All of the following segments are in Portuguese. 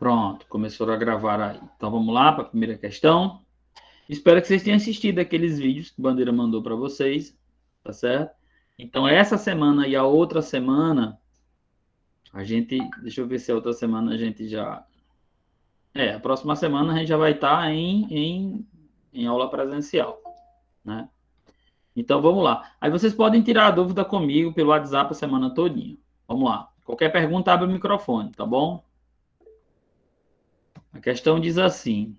Pronto, começou a gravar aí. Então vamos lá para a primeira questão. Espero que vocês tenham assistido aqueles vídeos que a Bandeira mandou para vocês, tá certo? Então essa semana e a outra semana, deixa eu ver se a outra semana a gente já... a próxima semana a gente já vai estar em aula presencial, né? Então vamos lá. Aí vocês podem tirar a dúvida comigo pelo WhatsApp a semana todinha. Vamos lá. Qualquer pergunta, abre o microfone, tá bom? A questão diz assim: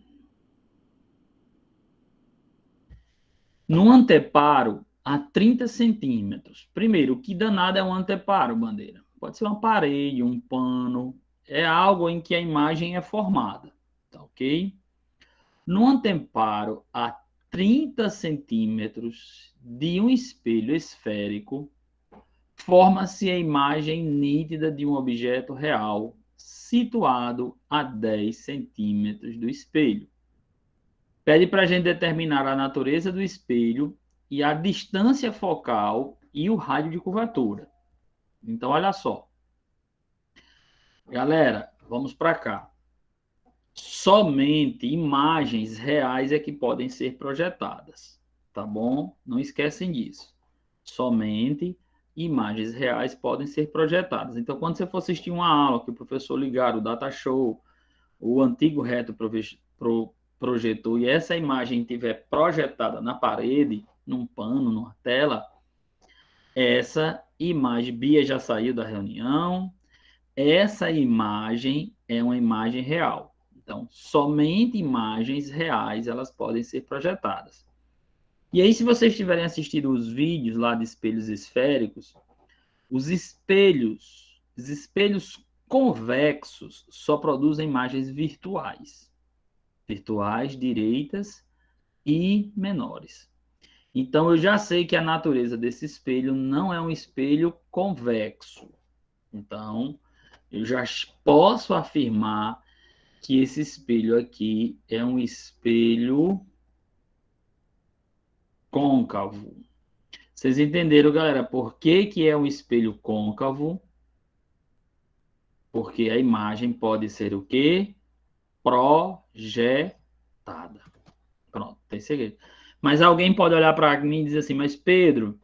num anteparo a 30 centímetros. Primeiro, o que danado é um anteparo, Bandeira? Pode ser uma parede, um pano, é algo em que a imagem é formada, tá ok? No anteparo a 30 centímetros de um espelho esférico, forma-se a imagem nítida de um objeto real situado a 10 centímetros do espelho. Pede para a gente determinar a natureza do espelho e a distância focal e o rádio de curvatura. Então, olha só. Galera, vamos para cá. Somente imagens reais é que podem ser projetadas, tá bom? Não esquecem disso. Somente imagens reais podem ser projetadas. Então, quando você for assistir uma aula que o professor ligar o data show, o antigo reto projetor e essa imagem estiver projetada na parede, num pano, numa tela, essa imagem, Bia já saiu da reunião, essa imagem é uma imagem real. Então, somente imagens reais elas podem ser projetadas. E aí, se vocês tiverem assistido os vídeos lá de espelhos esféricos, os espelhos convexos só produzem imagens virtuais. Virtuais, direitas e menores. Então, eu já sei que a natureza desse espelho não é um espelho convexo. Então, eu já posso afirmar que esse espelho aqui é um espelho côncavo. Vocês entenderam, galera, por que que é um espelho côncavo? Porque a imagem pode ser o quê? Projetada. Pronto, tem segredo. Mas alguém pode olhar para mim e dizer assim, mas Pedro,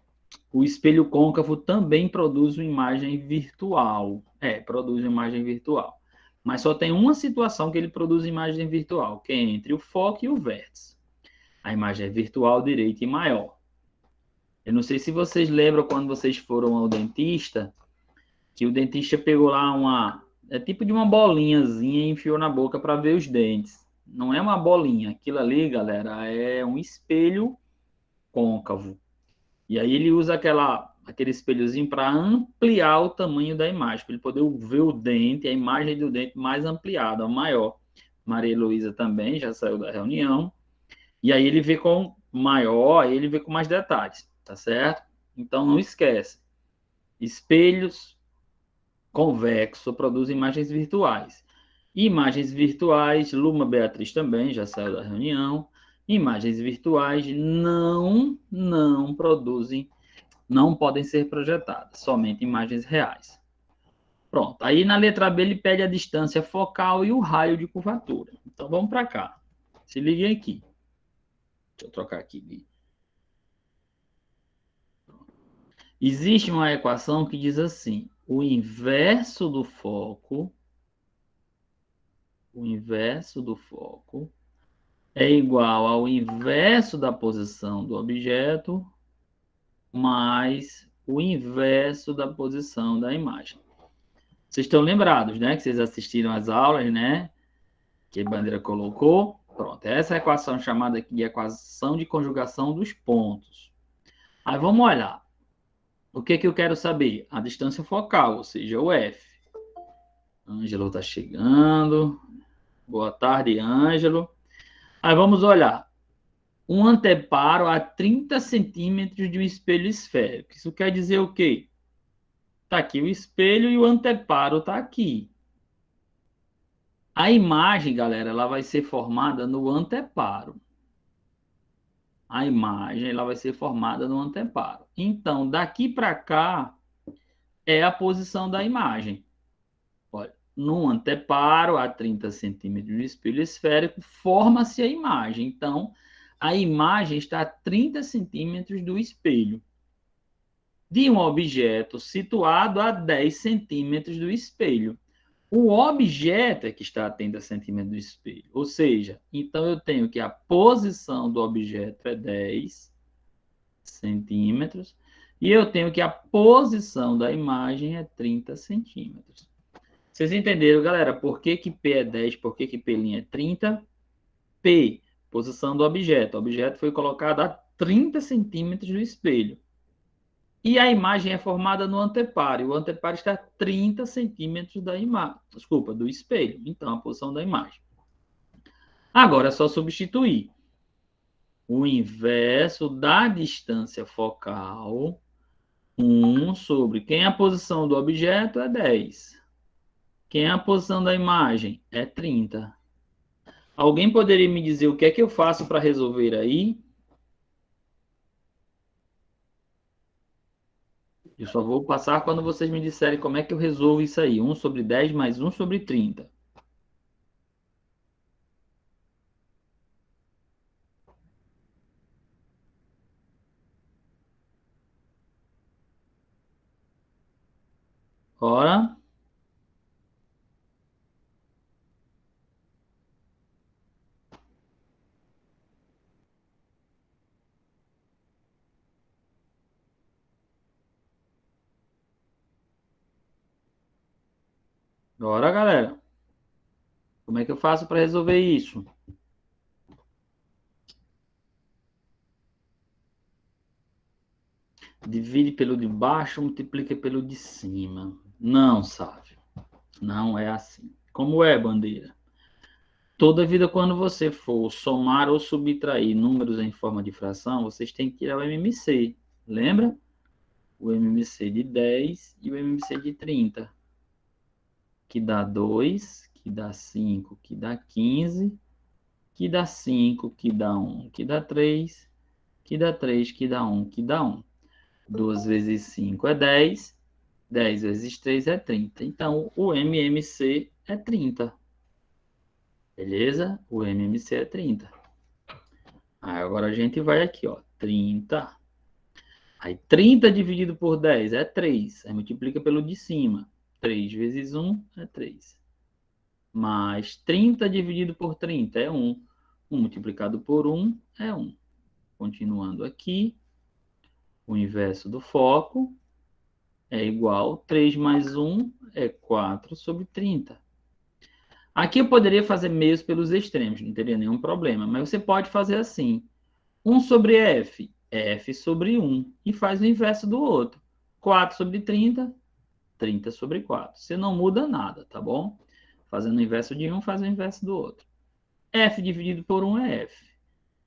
o espelho côncavo também produz uma imagem virtual. Produz uma imagem virtual. Mas só tem uma situação que ele produz imagem virtual, que é entre o foco e o vértice. A imagem é virtual, direita e maior. Eu não sei se vocês lembram quando vocês foram ao dentista, que o dentista pegou lá é tipo de uma bolinhazinha e enfiou na boca para ver os dentes. Não é uma bolinha. Aquilo ali, galera, é um espelho côncavo. E aí ele usa aquele espelhozinho para ampliar o tamanho da imagem, para ele poder ver o dente, a imagem do dente mais ampliada, maior. Maria Heloísa também já saiu da reunião. E aí ele vê com maior, aí ele vê com mais detalhes, tá certo? Então não esquece. Espelhos convexos produzem imagens virtuais. Imagens virtuais, Luma Beatriz também já saiu da reunião. Imagens virtuais não produzem, não podem ser projetadas, somente imagens reais. Pronto. Aí na letra B ele pede a distância focal e o raio de curvatura. Então vamos para cá. Se liguem aqui. Deixa eu trocar aqui. Existe uma equação que diz assim: o inverso do foco é igual ao inverso da posição do objeto mais o inverso da posição da imagem. Vocês estão lembrados, né? Que vocês assistiram às aulas, né? Que a Bandeira colocou. Pronto, essa é a equação chamada aqui de equação de conjugação dos pontos. Aí vamos olhar. O que eu quero saber? A distância focal, ou seja, o F. Ângelo está chegando. Boa tarde, Ângelo. Aí vamos olhar. Um anteparo a 30 centímetros de um espelho esférico. Isso quer dizer o quê? Está aqui o espelho e o anteparo está aqui. A imagem, galera, ela vai ser formada no anteparo. A imagem ela vai ser formada no anteparo. Então, daqui para cá é a posição da imagem. Olha, no anteparo, a 30 centímetros do espelho esférico, forma-se a imagem. Então, a imagem está a 30 centímetros do espelho, de um objeto situado a 10 centímetros do espelho. O objeto é que está a 30 centímetros do espelho. Ou seja, então eu tenho que a posição do objeto é 10 centímetros e eu tenho que a posição da imagem é 30 centímetros. Vocês entenderam, galera? Por que que P é 10, por que que P' é 30? P, posição do objeto. O objeto foi colocado a 30 centímetros do espelho. E a imagem é formada no anteparo. E o anteparo está a 30 centímetros da imagem. Desculpa, do espelho. Então, a posição da imagem. Agora é só substituir o inverso da distância focal. 1 sobre quem é a posição do objeto é 10. Quem é a posição da imagem é 30. Alguém poderia me dizer o que é que eu faço para resolver aí? Eu só vou passar quando vocês me disserem como é que eu resolvo isso aí. 1 sobre 10 mais 1 sobre 30. Ora, ora, galera. Como é que eu faço para resolver isso? Divide pelo de baixo, multiplica pelo de cima. Não, sabe? Não é assim. Como é, bandeira? Toda vida, quando você for somar ou subtrair números em forma de fração, vocês têm que tirar o MMC. Lembra? O MMC de 10 e o MMC de 30. Que dá 2, que dá 5, que dá 15, que dá 5, que dá 1, que dá 3, que dá 3, que dá 1, que dá 1. 2 vezes 5 é 10. 10 vezes 3 é 30. Então, o MMC é 30. Beleza? O MMC é 30. Aí, agora a gente vai aqui, ó. 30. Aí, 30 dividido por 10 é 3. Aí, multiplica pelo de cima. 3 vezes 1 é 3. Mais 30 dividido por 30 é 1. 1 multiplicado por 1 é 1. Continuando aqui, o inverso do foco é igual, 3 mais 1 é 4 sobre 30. Aqui eu poderia fazer meios pelos extremos, não teria nenhum problema, mas você pode fazer assim, 1 sobre f, f sobre 1, e faz o inverso do outro. 4 sobre 30, 30 sobre 4. Você não muda nada, tá bom? Fazendo o inverso de um, faz o inverso do outro. F dividido por 1 é f.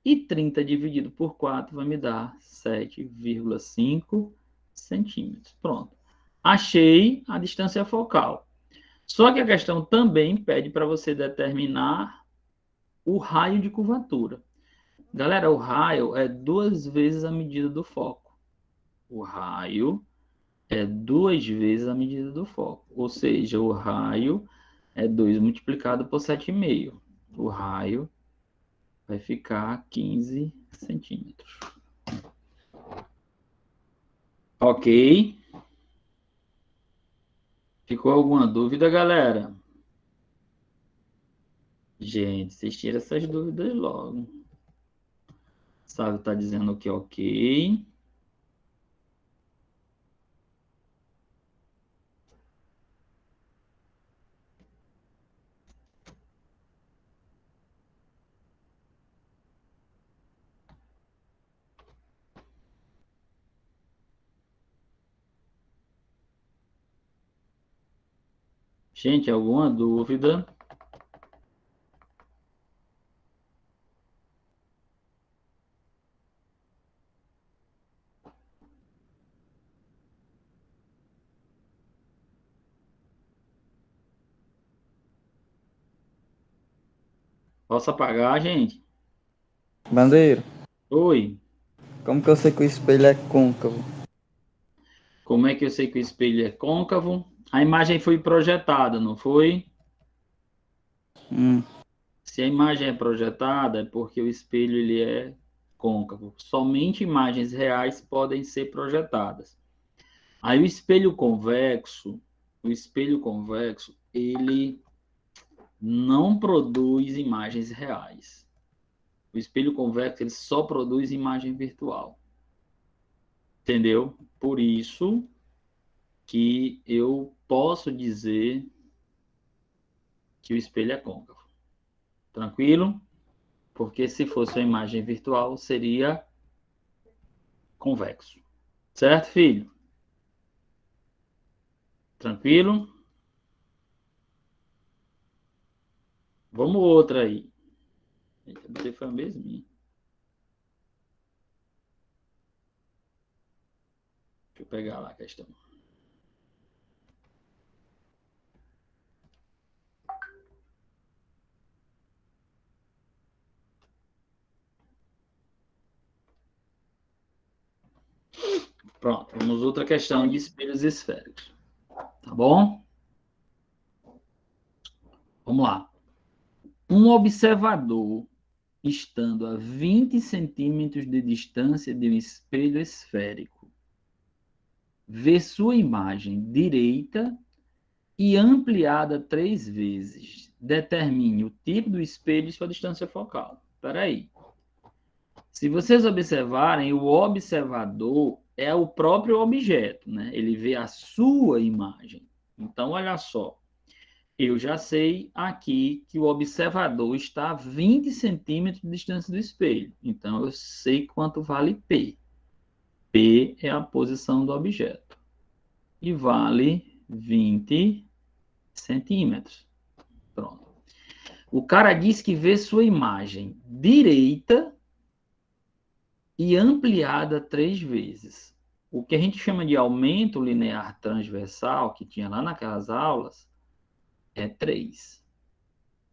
E 30 dividido por 4 vai me dar 7,5 centímetros. Pronto. Achei a distância focal. Só que a questão também pede para você determinar o raio de curvatura. Galera, o raio é 2 vezes a medida do foco. O raio é 2 vezes a medida do foco. Ou seja, o raio é 2 multiplicado por 7,5. O raio vai ficar 15 centímetros. Ok? Ficou alguma dúvida, galera? Gente, vocês tiram essas dúvidas logo. Sabe, tá dizendo que ok. Gente, alguma dúvida? Posso apagar, gente? Bandeira, Oi. como que eu sei que o espelho é côncavo? Como é que eu sei que o espelho é côncavo? A imagem foi projetada, não foi? Se a imagem é projetada, é porque o espelho ele é côncavo. Somente imagens reais podem ser projetadas. Aí o espelho convexo, ele não produz imagens reais. O espelho convexo ele só produz imagem virtual. Entendeu? Por isso que eu posso dizer que o espelho é côncavo. Tranquilo? Porque se fosse uma imagem virtual, seria convexo. Certo, filho? Tranquilo? Vamos outra aí. Você foi a mesminha. Deixa eu pegar lá a questão. Pronto, vamos outra questão de espelhos esféricos. Tá bom? Vamos lá. Um observador estando a 20 centímetros de distância de um espelho esférico vê sua imagem direita e ampliada 3 vezes. Determine o tipo do espelho e sua distância focal. Espera aí. Se vocês observarem, o observador é o próprio objeto, né? Ele vê a sua imagem. Então, olha só. Eu já sei aqui que o observador está a 20 centímetros de distância do espelho. Então, eu sei quanto vale P. P é a posição do objeto. E vale 20 centímetros. Pronto. O cara diz que vê sua imagem direita e ampliada 3 vezes. O que a gente chama de aumento linear transversal, que tinha lá naquelas aulas, é 3.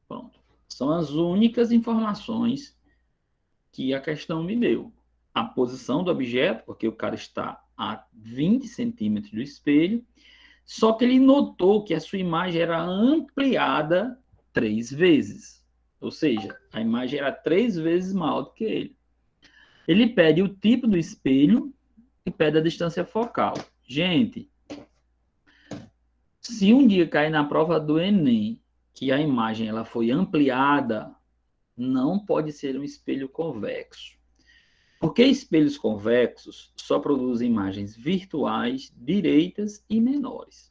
Pronto. São as únicas informações que a questão me deu. A posição do objeto, porque o cara está a 20 centímetros do espelho, só que ele notou que a sua imagem era ampliada 3 vezes. Ou seja, a imagem era 3 vezes maior do que ele. Ele pede o tipo do espelho e pede a distância focal. Gente, se um dia cair na prova do Enem que a imagem ela foi ampliada, não pode ser um espelho convexo. Porque espelhos convexos só produzem imagens virtuais, direitas e menores.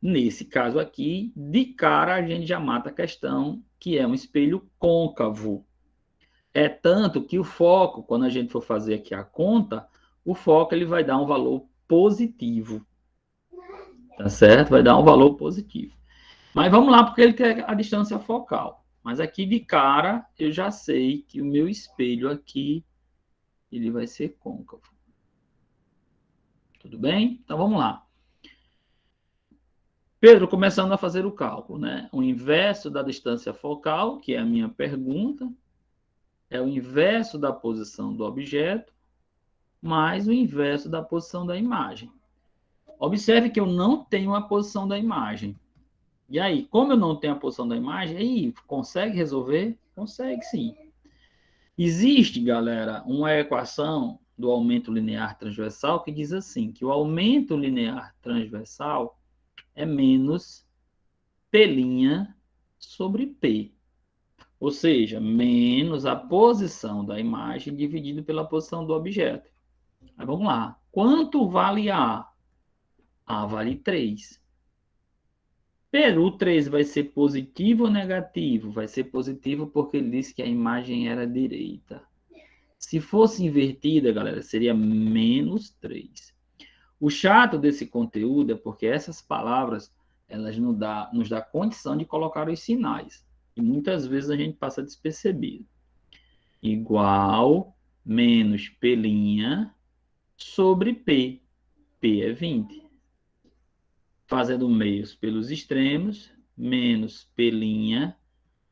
Nesse caso aqui, de cara a gente já mata a questão que é um espelho côncavo. É tanto que o foco, quando a gente for fazer aqui a conta, o foco ele vai dar um valor positivo. Tá certo? Vai dar um valor positivo. Mas vamos lá, porque ele quer a distância focal. Mas aqui de cara, eu já sei que o meu espelho aqui, ele vai ser côncavo. Tudo bem? Então vamos lá. Pedro, começando a fazer o cálculo, né? O inverso da distância focal, que é a minha pergunta, é o inverso da posição do objeto, mais o inverso da posição da imagem. Observe que eu não tenho a posição da imagem. E aí, como eu não tenho a posição da imagem, aí consegue resolver? Consegue sim. Existe, galera, uma equação do aumento linear transversal que diz assim, que o aumento linear transversal é menos P' sobre P. Ou seja, menos a posição da imagem dividido pela posição do objeto. Mas vamos lá. Quanto vale A? A vale 3. Pedro, o 3 vai ser positivo ou negativo? Vai ser positivo porque ele disse que a imagem era direita. Se fosse invertida, galera, seria menos 3. O chato desse conteúdo é porque essas palavras elas nos dá condição de colocar os sinais. E muitas vezes a gente passa despercebido. Igual menos P' sobre P. P é 20. Fazendo meios pelos extremos, menos P'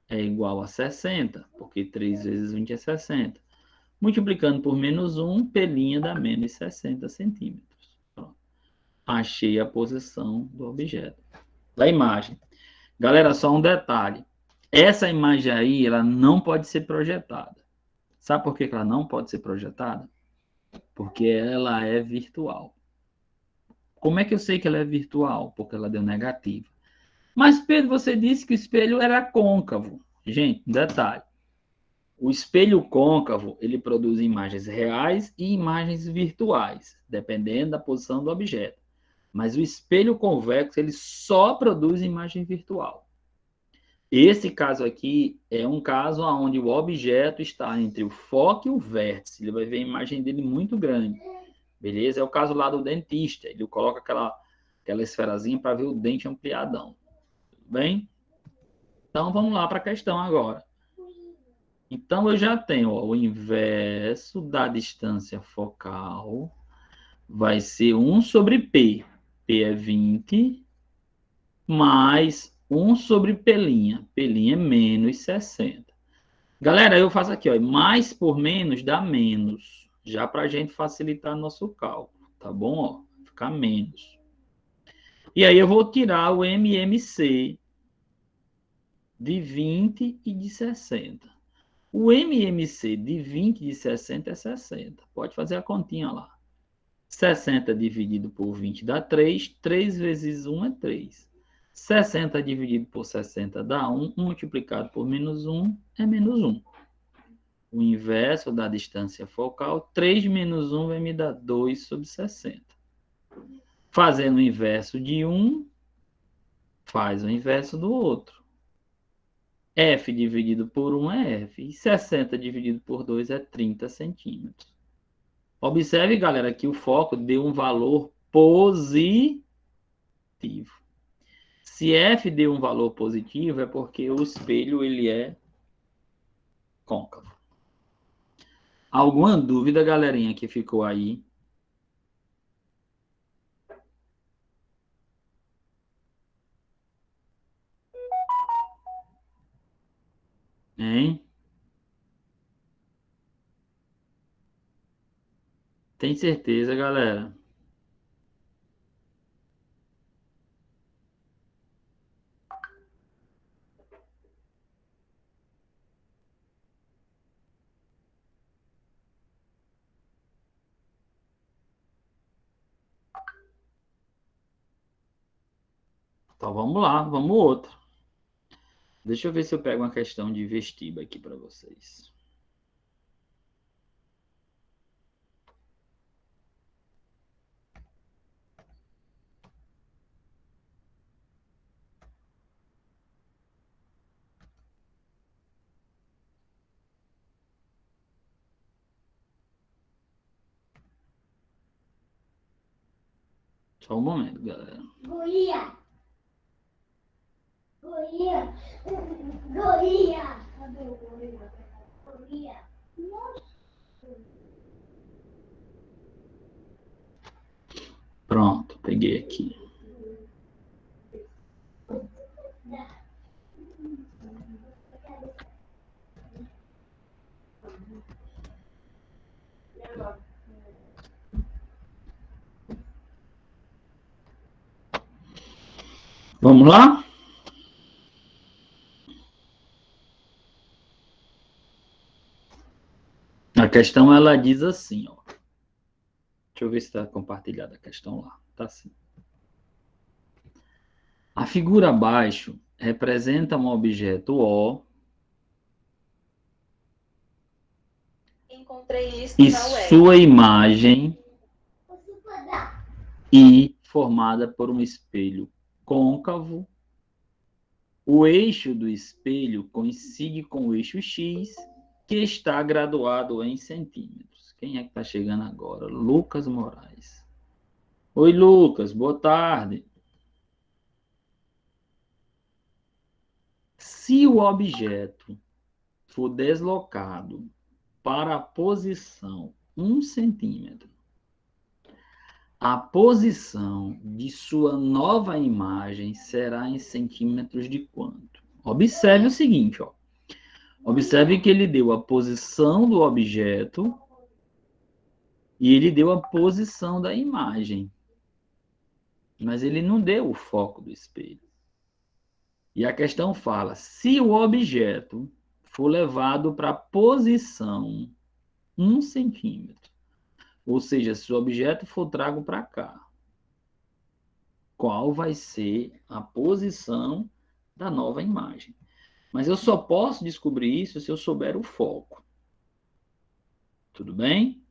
é igual a 60, porque 3 vezes 20 é 60. Multiplicando por menos 1, P' dá menos 60 centímetros. Pronto. achei a posição do objeto, da imagem. Galera, só um detalhe. Essa imagem aí, ela não pode ser projetada. Sabe por que ela não pode ser projetada? Porque ela é virtual. Como é que eu sei que ela é virtual? Porque ela deu negativa. Mas, Pedro, você disse que o espelho era côncavo. Gente, detalhe. O espelho côncavo, ele produz imagens reais e imagens virtuais, dependendo da posição do objeto. Mas o espelho convexo, ele só produz imagem virtual. Esse caso aqui é um caso onde o objeto está entre o foco e o vértice. Ele vai ver a imagem dele muito grande. Beleza? É o caso lá do dentista. Ele coloca aquela esferazinha para ver o dente ampliadão. Tudo bem? Então, vamos lá para a questão agora. Então, eu já tenho o inverso da distância focal vai ser 1 sobre P. P é 20, mais 1 sobre P'. P' é menos 60. Galera, eu faço aqui, ó, mais por menos dá menos, já para a gente facilitar nosso cálculo, tá bom? Ó, ficar menos. E aí eu vou tirar o MMC de 20 e de 60. O MMC de 20 e de 60 é 60. Pode fazer a continha lá. 60 dividido por 20 dá 3. 3 vezes 1 é 3. 60 dividido por 60 dá 1. Multiplicado por menos 1 é menos 1. O inverso da distância focal, 3 menos 1 vai me dar 2 sobre 60. Fazendo o inverso de um, faz o inverso do outro. F dividido por 1 é F. E 60 dividido por 2 é 30 centímetros. Observe, galera, que o foco deu um valor positivo. Se F deu um valor positivo, é porque o espelho ele é côncavo. Alguma dúvida, galerinha, que ficou aí? Hein? Tem certeza, galera? Então vamos lá, vamos outro. Deixa eu ver se eu pego uma questão de vestibular aqui para vocês. Só um momento, galera. Golia. Golia. Golia. Cadê o golia? Golia. Pronto, peguei aqui. Vamos lá? A questão ela diz assim, ó. Deixa eu ver se está compartilhada a questão lá. Tá assim. A figura abaixo representa um objeto O e sua imagem I formada por um espelho côncavo. O eixo do espelho coincide com o eixo X, que está graduado em centímetros. Quem é que está chegando agora? Lucas Moraes. Oi, Lucas, boa tarde. Se o objeto for deslocado para a posição 1 centímetro, a posição de sua nova imagem será em centímetros de quanto? Observe o seguinte, ó. Observe que ele deu a posição do objeto e ele deu a posição da imagem. mas ele não deu o foco do espelho. E a questão fala, se o objeto for levado para a posição 1 centímetro, ou seja, se o objeto for trago para cá, qual vai ser a posição da nova imagem? Mas eu só posso descobrir isso se eu souber o foco. Tudo bem?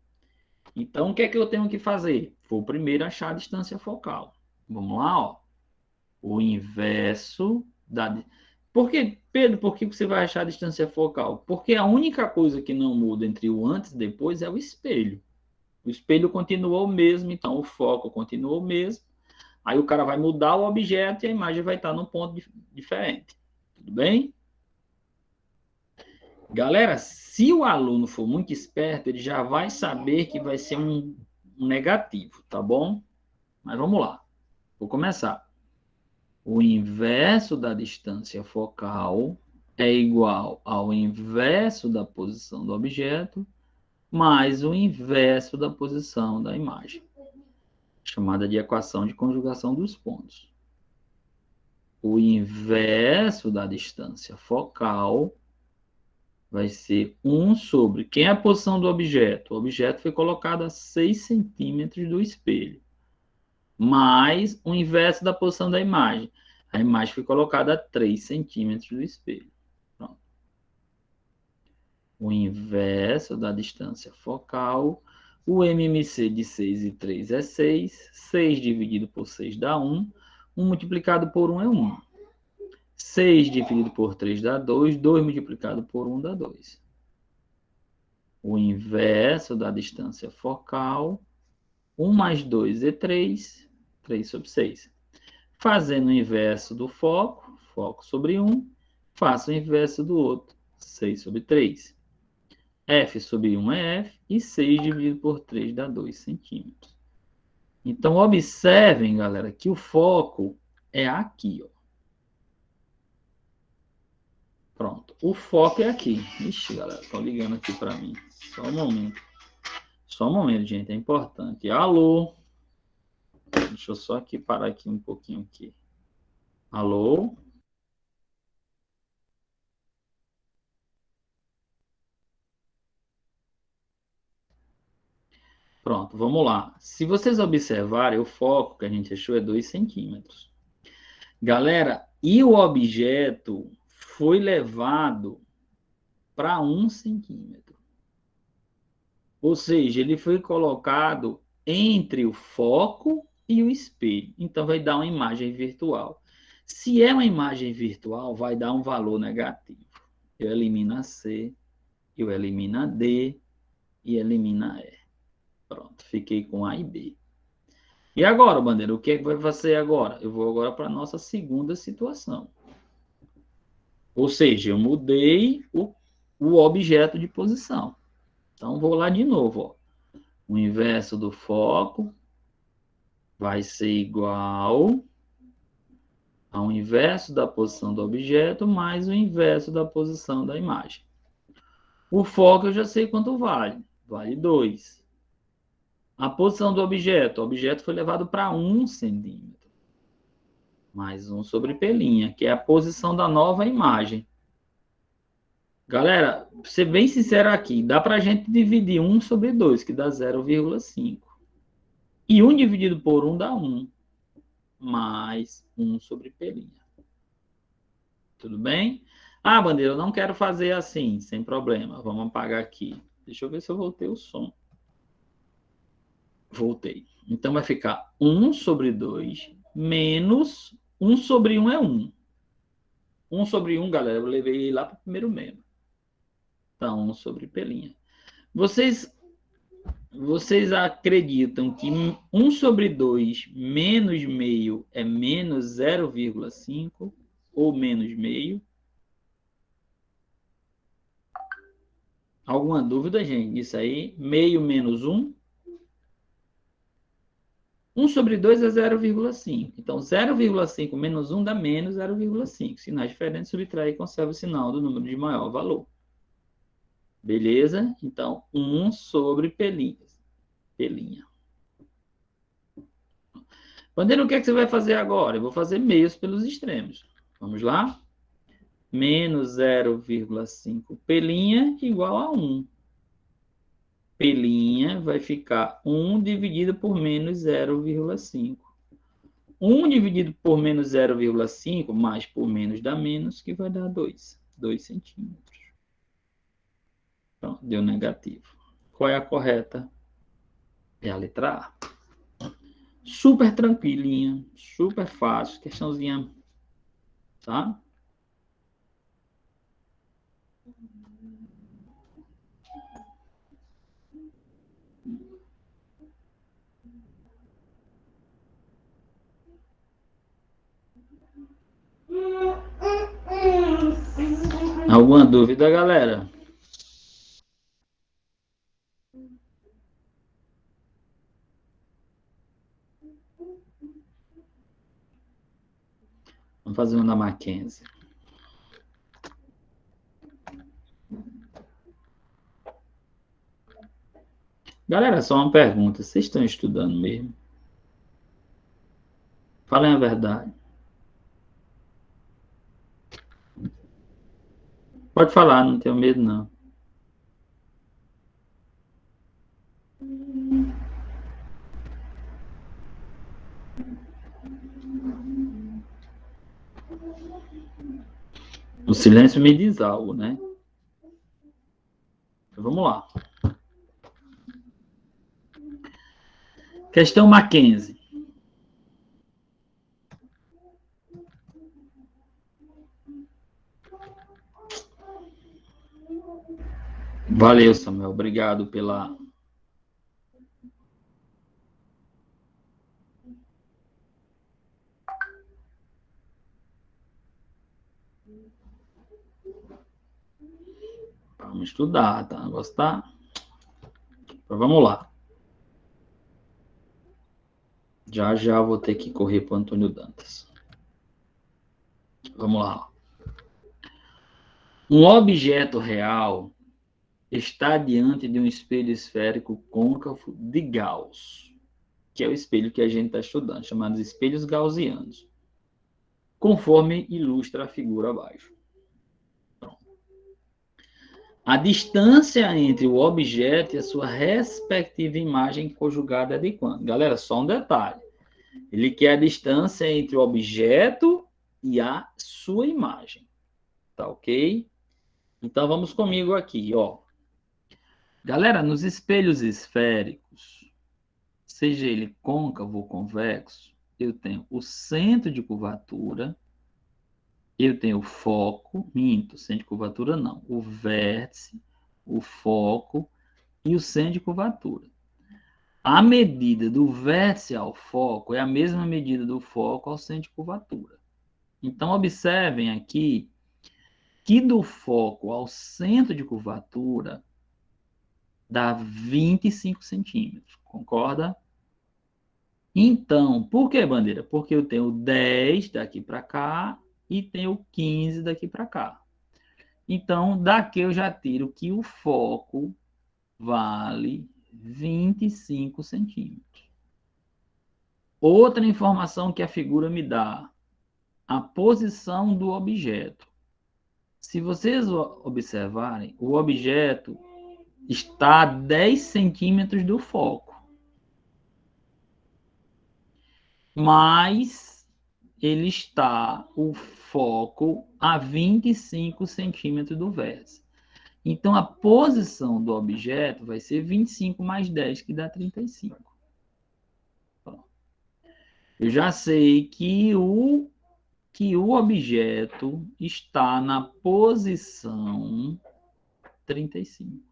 Então, o que é que eu tenho que fazer? Vou primeiro achar a distância focal. Vamos lá, ó. O inverso da... Por que, Pedro, por que você vai achar a distância focal? Porque a única coisa que não muda entre o antes e depois é o espelho. O espelho continuou o mesmo, então o foco continuou o mesmo. Aí o cara vai mudar o objeto e a imagem vai estar num ponto diferente. Tudo bem? Galera, se o aluno for muito esperto, ele já vai saber que vai ser um negativo, tá bom? Mas vamos lá. Vou começar. O inverso da distância focal é igual ao inverso da posição do objeto mais o inverso da posição da imagem, chamada de equação de conjugação dos pontos. O inverso da distância focal vai ser 1 sobre... Quem é a posição do objeto? O objeto foi colocado a 6 centímetros do espelho, mais o inverso da posição da imagem. A imagem foi colocada a 3 centímetros do espelho. Pronto. O inverso da distância focal. O MMC de 6 e 3 é 6. 6 dividido por 6 dá 1. 1 multiplicado por 1 é 1. 6 dividido por 3 dá 2. 2 multiplicado por 1 dá 2. O inverso da distância focal. 1 mais 2 é 3. 3 sobre 6. Fazendo o inverso do foco, foco sobre 1, faço o inverso do outro, 6 sobre 3. F sobre 1 é F, e 6 dividido por 3 dá 2 centímetros. Então, observem, galera, que o foco é aqui, ó. Pronto, o foco é aqui. Ixi, galera, estão ligando aqui para mim. Só um momento. Só um momento, gente, é importante. Alô? Deixa eu só aqui parar aqui um pouquinho aqui. Alô? Pronto, vamos lá. Se vocês observarem, o foco que a gente achou é 2 centímetros. Galera, e o objeto foi levado para 1 centímetro. Ou seja, ele foi colocado entre o foco e o espelho. Então, vai dar uma imagem virtual. Se é uma imagem virtual, vai dar um valor negativo. Eu elimino a C, eu elimino a D e elimino a E. Pronto, fiquei com A e B. E agora, Bandeira, o que é que vai fazer agora? Eu vou agora para a nossa segunda situação. Ou seja, eu mudei o objeto de posição. Então, vou lá de novo. Ó. O inverso do foco vai ser igual ao inverso da posição do objeto mais o inverso da posição da imagem. O foco eu já sei quanto vale. Vale 2. A posição do objeto. O objeto foi levado para 1 centímetro. Mais 1 sobre pelinha, que é a posição da nova imagem. Galera, pra ser bem sincero aqui, dá para a gente dividir 1 sobre 2, que dá 0,5. E 1 dividido por 1 dá 1, mais 1 sobre pelinha. Tudo bem? Ah, Bandeira, eu não quero fazer assim, sem problema. Vamos apagar aqui. Deixa eu ver se eu voltei o som. Voltei. Então, vai ficar 1 sobre 2 menos 1 sobre 1 é 1. 1 sobre 1, galera, eu levei lá para o primeiro membro. Então, 1 sobre pelinha. Vocês acreditam que 1 sobre 2 menos meio é menos 0,5 ou menos meio? Alguma dúvida, gente? Isso aí, meio menos 1? 1 sobre 2 é 0,5. Então, 0,5 menos 1 dá menos 0,5. Sinais diferentes, subtrai e conserva o sinal do número de maior valor. Beleza? Então, 1 sobre pelinha. Bandeira, o que é que você vai fazer agora? Eu vou fazer meios pelos extremos. Vamos lá? Menos 0,5 pelinha igual a 1. Pelinha vai ficar 1 dividido por menos 0,5. 1 dividido por menos 0,5 mais por menos dá menos, que vai dar 2. 2 centímetros. Pronto, deu negativo. Qual é a correta? É a letra A. Super tranquilinha, super fácil, questãozinha, tá? Alguma dúvida, galera? Vamos fazer uma da Mackenzie. Galera, só uma pergunta. Vocês estão estudando mesmo? Falem a verdade. Pode falar, não tenho medo, não. O silêncio me diz algo, né? Então, vamos lá. Questão Mackenzie. Valeu, Samuel. Obrigado pela... Vamos estudar, tá? Gostar? Então, vamos lá. Já já vou ter que correr para o Antônio Dantas. Vamos lá. Um objeto real está diante de um espelho esférico côncavo de Gauss, que é o espelho que a gente está estudando, chamados espelhos gaussianos, conforme ilustra a figura abaixo. Pronto. A distância entre o objeto e a sua respectiva imagem conjugada é de quanto? Galera, só um detalhe. Ele quer a distância entre o objeto e a sua imagem. Tá ok? Então, vamos comigo aqui, ó. Galera, nos espelhos esféricos, seja ele côncavo ou convexo, eu tenho o centro de curvatura, eu tenho o foco, centro de curvatura não, o vértice, o foco e o centro de curvatura. A medida do vértice ao foco é a mesma medida do foco ao centro de curvatura. Então, observem aqui que do foco ao centro de curvatura dá 25 centímetros, concorda? Então, por que, Bandeira? Porque eu tenho 10 daqui para cá e tenho 15 daqui para cá. Então, daqui eu já tiro que o foco vale 25 centímetros. Outra informação que a figura me dá, a posição do objeto. Se vocês observarem, o objeto está a 10 centímetros do foco. Mas ele está, o foco, a 25 centímetros do vértice. Então, a posição do objeto vai ser 25 mais 10, que dá 35. Pronto. Eu já sei que o objeto está na posição 35.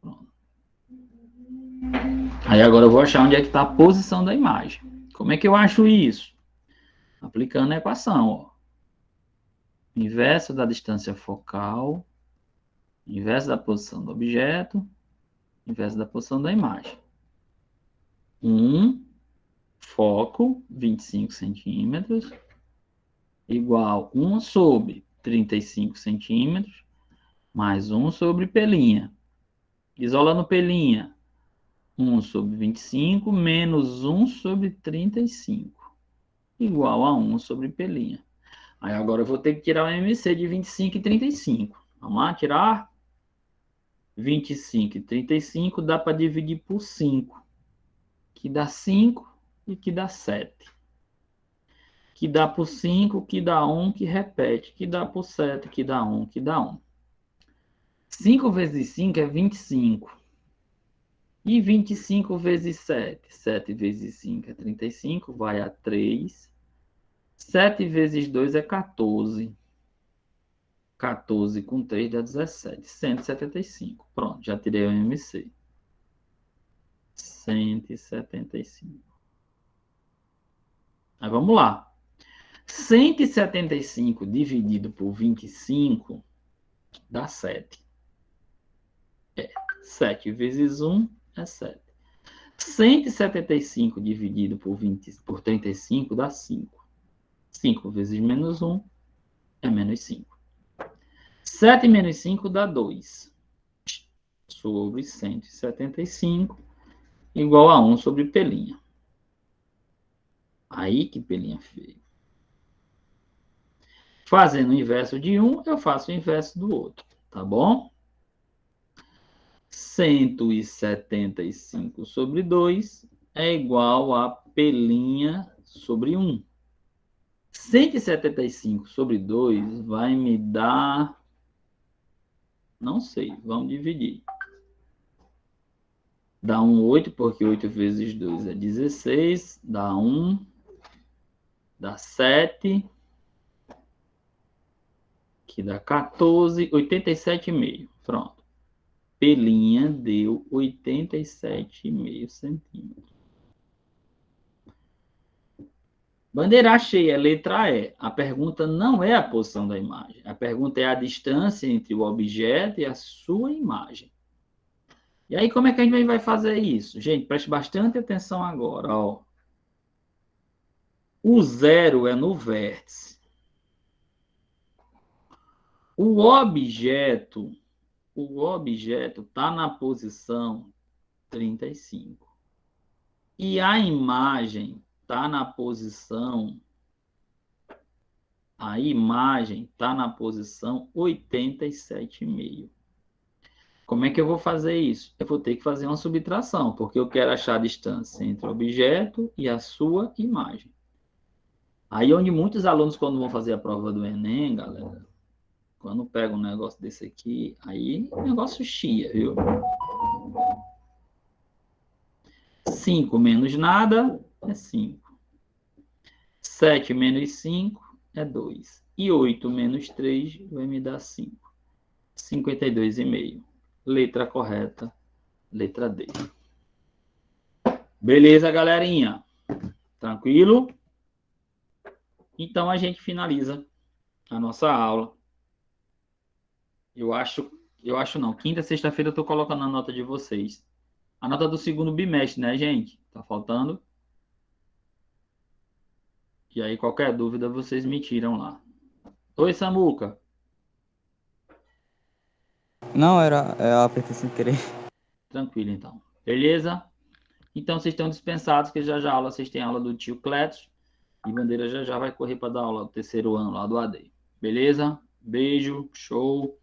Pronto. Aí agora eu vou achar onde é que está a posição da imagem. Como é que eu acho isso? Aplicando a equação, ó. Inverso da distância focal, inverso da posição do objeto, inverso da posição da imagem. Foco, 25 centímetros, igual 1 sobre 35 centímetros, mais 1 sobre pelinha. Isolando pelinha, 1 sobre 25 menos 1 sobre 35, igual a 1 sobre P'. Aí agora eu vou ter que tirar o MC de 25 e 35. Vamos lá, tirar 25 e 35, dá para dividir por 5, que dá 5 e que dá 7. Que dá por 5, que dá 1, que repete, que dá por 7, que dá 1, que dá 1. 5 vezes 5 é 25. E 25 vezes 7? 7 vezes 5 é 35, vai a 3. 7 vezes 2 é 14. 14 com 3 dá 17. 175. Pronto, já tirei o MC. 175. Aí vamos lá. 175 dividido por 25 dá 7. 7 vezes 1 é 7. 175 dividido por 35 dá 5. 5 vezes menos 1 é menos 5. 7 menos 5 dá 2. Sobre 175 igual a 1 sobre P'. Aí que P' feio. Fazendo o inverso de um, eu faço o inverso do outro, tá bom? 175 sobre 2 é igual a P' sobre 1. 175 sobre 2 vai me dar... Não sei, vamos dividir. Dá 8, porque 8 vezes 2 é 16. Dá 1. Dá 7. Que dá 14. 87,5. Pronto. P' deu 87,5 centímetros. Bandeira cheia, letra E. A pergunta não é a posição da imagem. A pergunta é a distância entre o objeto e a sua imagem. E aí, como é que a gente vai fazer isso? Gente, preste bastante atenção agora. Ó. O 0 é no vértice. O objeto está na posição 35. E a imagem está na posição 87,5. Como é que eu vou fazer isso? Eu vou ter que fazer uma subtração, porque eu quero achar a distância entre o objeto e a sua imagem. Aí onde muitos alunos, quando vão fazer a prova do Enem, galera, quando pega um negócio desse aqui, aí o negócio chia, viu? 5 menos nada é 5. 7 menos 5 é 2. E 8 menos 3 vai me dar 5. 52,5. Letra correta, letra D. Beleza, galerinha? Tranquilo? Então a gente finaliza a nossa aula. Eu acho não. Quinta, sexta-feira eu estou colocando a nota de vocês. A nota do segundo bimestre, né, gente? Tá faltando. E aí, qualquer dúvida, vocês me tiram lá. Oi, Samuca. Não, eu apertei sem querer. Tranquilo, então. Beleza? Então, vocês estão dispensados, que já já aula, vocês têm aula do tio Cletos. E Bandeira já já vai correr para dar aula do terceiro ano lá do AD. Beleza? Beijo, show.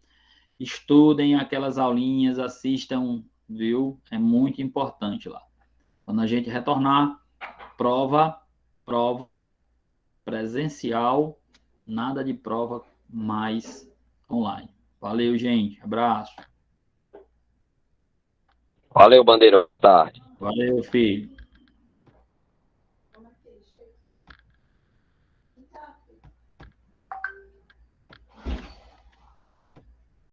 Estudem aquelas aulinhas, assistam, viu? É muito importante lá. Quando a gente retornar, prova presencial, nada de prova mais online. Valeu, gente. Abraço. Valeu, Bandeira. Boa tarde. Valeu, filho.